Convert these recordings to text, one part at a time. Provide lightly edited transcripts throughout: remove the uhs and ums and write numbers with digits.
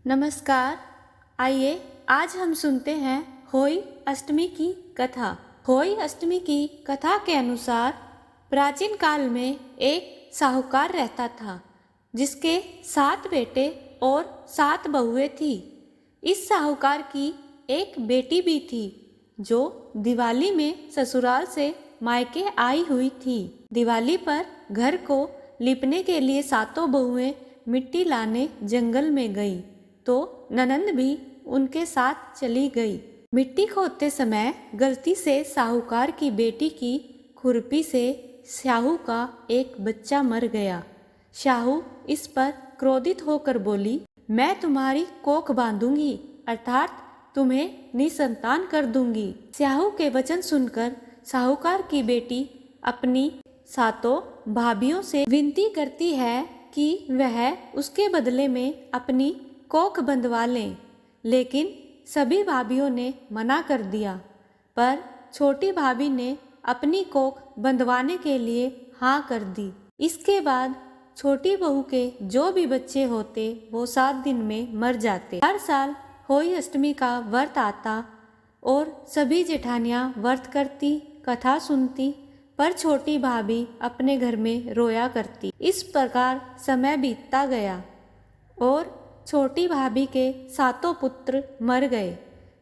नमस्कार। आइए आज हम सुनते हैं होई अष्टमी की कथा। होई अष्टमी की कथा के अनुसार प्राचीन काल में एक साहूकार रहता था जिसके 7 बेटे और 7 बहुएं थी। इस साहूकार की एक बेटी भी थी जो दिवाली में ससुराल से मायके आई हुई थी। दिवाली पर घर को लिपने के लिए 7 बहुएं मिट्टी लाने जंगल में गई तो ननंद भी उनके साथ चली गई। मिट्टी खोदते समय गलती से साहूकार की बेटी की खुरपी से शाहू का एक बच्चा मर गया। शाहू इस पर क्रोधित होकर बोली, मैं तुम्हारी कोख बांधूंगी अर्थात तुम्हें निसंतान कर दूंगी। शाहू के वचन सुनकर साहूकार की बेटी अपनी 7 भाभियों से विनती करती है कि वह उसके बदले में अपनी कोख बंधवा लें, लेकिन सभी भाभियों ने मना कर दिया। पर छोटी भाभी ने अपनी कोख बंधवाने के लिए हाँ कर दी। इसके बाद छोटी बहू के जो भी बच्चे होते वो 7 दिन में मर जाते। हर साल होई अष्टमी का व्रत आता और सभी जेठानियाँ व्रत करती, कथा सुनती, पर छोटी भाभी अपने घर में रोया करती। इस प्रकार समय बीतता गया और छोटी भाभी के 7 पुत्र मर गए।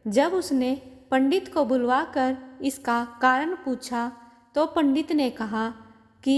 जब उसने पंडित को बुलवाकर इसका कारण पूछा तो पंडित ने कहा कि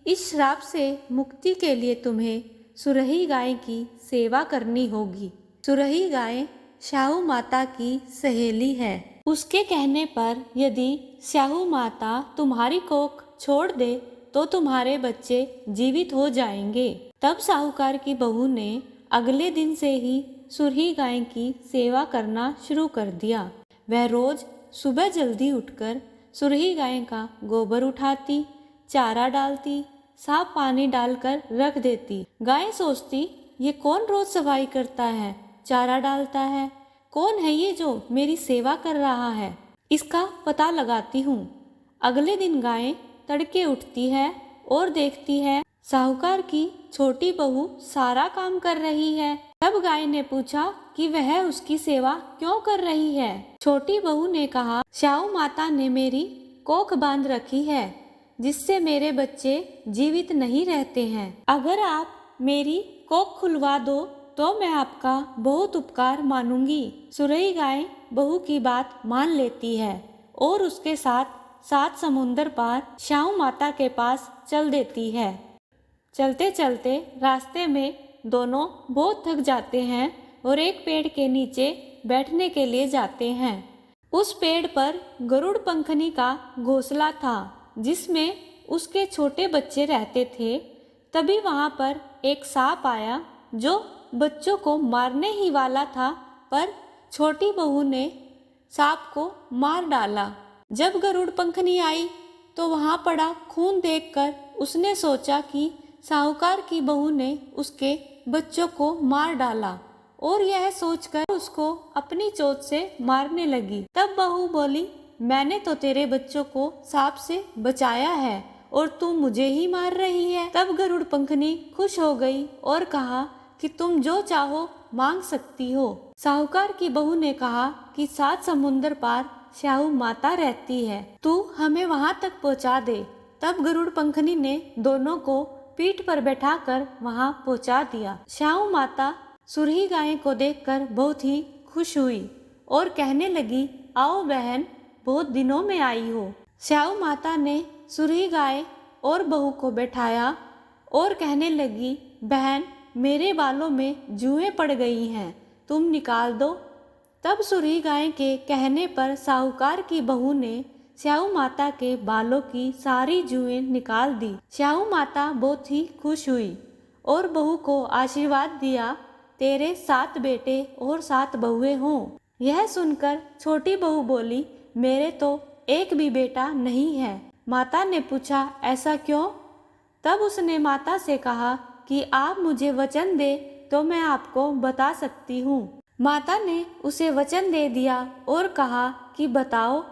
इस श्राप से मुक्ति के लिए तुम्हें सुरही गाय की सेवा करनी होगी। सुरही गाय शाहू माता की सहेली है। उसके कहने पर यदि शाहू माता तुम्हारी कोख छोड़ दे तो तुम्हारे बच्चे जीवित हो जाएंगे। तब साहूकार की बहू ने अगले दिन से ही सुरही गाय की सेवा करना शुरू कर दिया। वह रोज सुबह जल्दी उठकर सुरही गाय का गोबर उठाती, चारा डालती, साफ पानी डालकर रख देती। गाय सोचती, ये कौन रोज सफाई करता है, चारा डालता है, कौन है ये जो मेरी सेवा कर रहा है, इसका पता लगाती हूँ। अगले दिन गाय तड़के उठती है और देखती है साहूकार की छोटी बहू सारा काम कर रही है। तब गाय ने पूछा कि वह उसकी सेवा क्यों कर रही है। छोटी बहू ने कहा, शाहू माता ने मेरी कोख बांध रखी है जिससे मेरे बच्चे जीवित नहीं रहते हैं। अगर आप मेरी कोख खुलवा दो तो मैं आपका बहुत उपकार मानूंगी। सुरही गाय बहू की बात मान लेती है और उसके साथ 7 समुंदर पार शाहू माता के पास चल देती है। चलते चलते रास्ते में दोनों बहुत थक जाते हैं और एक पेड़ के नीचे बैठने के लिए जाते हैं। उस पेड़ पर गरुड़ पंखनी का घोंसला था जिसमें उसके छोटे बच्चे रहते थे। तभी वहां पर एक सांप आया जो बच्चों को मारने ही वाला था, पर छोटी बहू ने सांप को मार डाला। जब गरुड़ पंखनी आई तो वहां पड़ा खून देखकर उसने सोचा कि साहूकार की बहू ने उसके बच्चों को मार डाला और यह सोचकर उसको अपनी चोट से मारने लगी। तब बहू बोली, मैंने तो तेरे बच्चों को सांप से बचाया है और तू मुझे ही मार रही है। तब गरुड़ पंखनी खुश हो गई और कहा कि तुम जो चाहो मांग सकती हो। साहूकार की बहू ने कहा कि 7 समुंदर पार शाहू माता रहती है, तू हमें वहां तक पहुंचा दे। तब गरुड़ पंखनी ने दोनों को पीठ पर बैठाकर वहां पहुंचा दिया। शाहू माता सुरही गाय को देखकर बहुत ही खुश हुई और कहने लगी, आओ बहन, बहुत दिनों में आई हो। शाहू माता ने सुरही गाय और बहू को बैठाया और कहने लगी, बहन, मेरे बालों में जुएं पड़ गई हैं, तुम निकाल दो। तब सुरही गाय के कहने पर साहूकार की बहू ने शाहू माता के बालों की सारी जुएं निकाल दी। शाहू माता बहुत ही खुश हुई और बहू को आशीर्वाद दिया, तेरे 7 बेटे और 7 बहुएं हों। यह सुनकर छोटी बहू बोली, मेरे तो एक भी बेटा नहीं है। माता ने पूछा, ऐसा क्यों? तब उसने माता से कहा कि आप मुझे वचन दे तो मैं आपको बता सकती हूँ। माता ने उसे वचन दे दिया और कहा कि बताओ,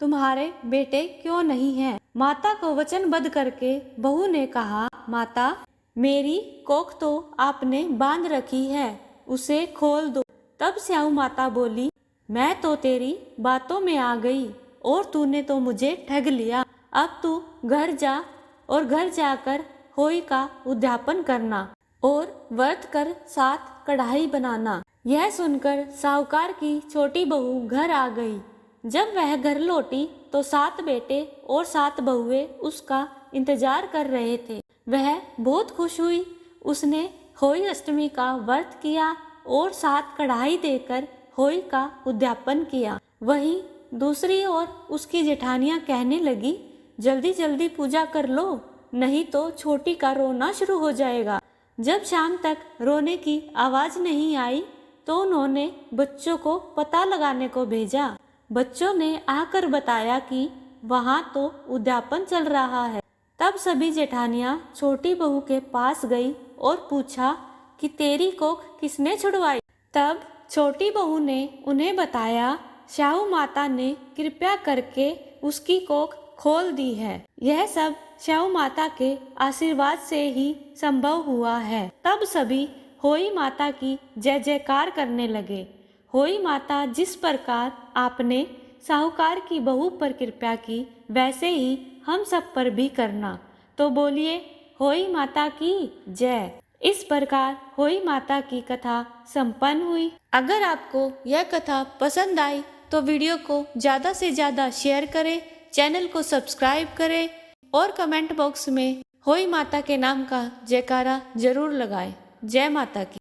तुम्हारे बेटे क्यों नहीं हैं? माता को वचनबद्ध करके बहू ने कहा, माता, मेरी कोख तो आपने बांध रखी है, उसे खोल दो। तब स्याऊ माता बोली, मैं तो तेरी बातों में आ गई और तूने तो मुझे ठग लिया। अब तू घर जा और घर जाकर होई का उद्यापन करना और व्रत कर 7 कढ़ाई बनाना। यह सुनकर साहूकार की छोटी बहू घर आ गई। जब वह घर लौटी तो 7 बेटे और 7 बहुएं उसका इंतजार कर रहे थे। वह बहुत खुश हुई। उसने होई अष्टमी का व्रत किया और 7 कढ़ाई देकर होई का उद्यापन किया। वहीं दूसरी ओर उसकी जेठानियां कहने लगी, जल्दी जल्दी पूजा कर लो, नहीं तो छोटी का रोना शुरू हो जाएगा। जब शाम तक रोने की आवाज नहीं आई तो उन्होंने बच्चों को पता लगाने को भेजा। बच्चों ने आकर बताया कि वहाँ तो उद्यापन चल रहा है। तब सभी जेठानियां छोटी बहू के पास गई और पूछा कि तेरी कोख किसने छुड़वाई। तब छोटी बहू ने उन्हें बताया, स्याऊ माता ने कृपा करके उसकी कोख खोल दी है। यह सब स्याऊ माता के आशीर्वाद से ही संभव हुआ है। तब सभी होई माता की जय जयकार करने लगे। होई माता, जिस प्रकार आपने साहूकार की बहू पर कृपा की, वैसे ही हम सब पर भी करना। तो बोलिए, होई माता की जय। इस प्रकार होई माता की कथा संपन्न हुई। अगर आपको यह कथा पसंद आई तो वीडियो को ज़्यादा से ज़्यादा शेयर करें, चैनल को सब्सक्राइब करें और कमेंट बॉक्स में होई माता के नाम का जयकारा जरूर लगाएं। जय माता की।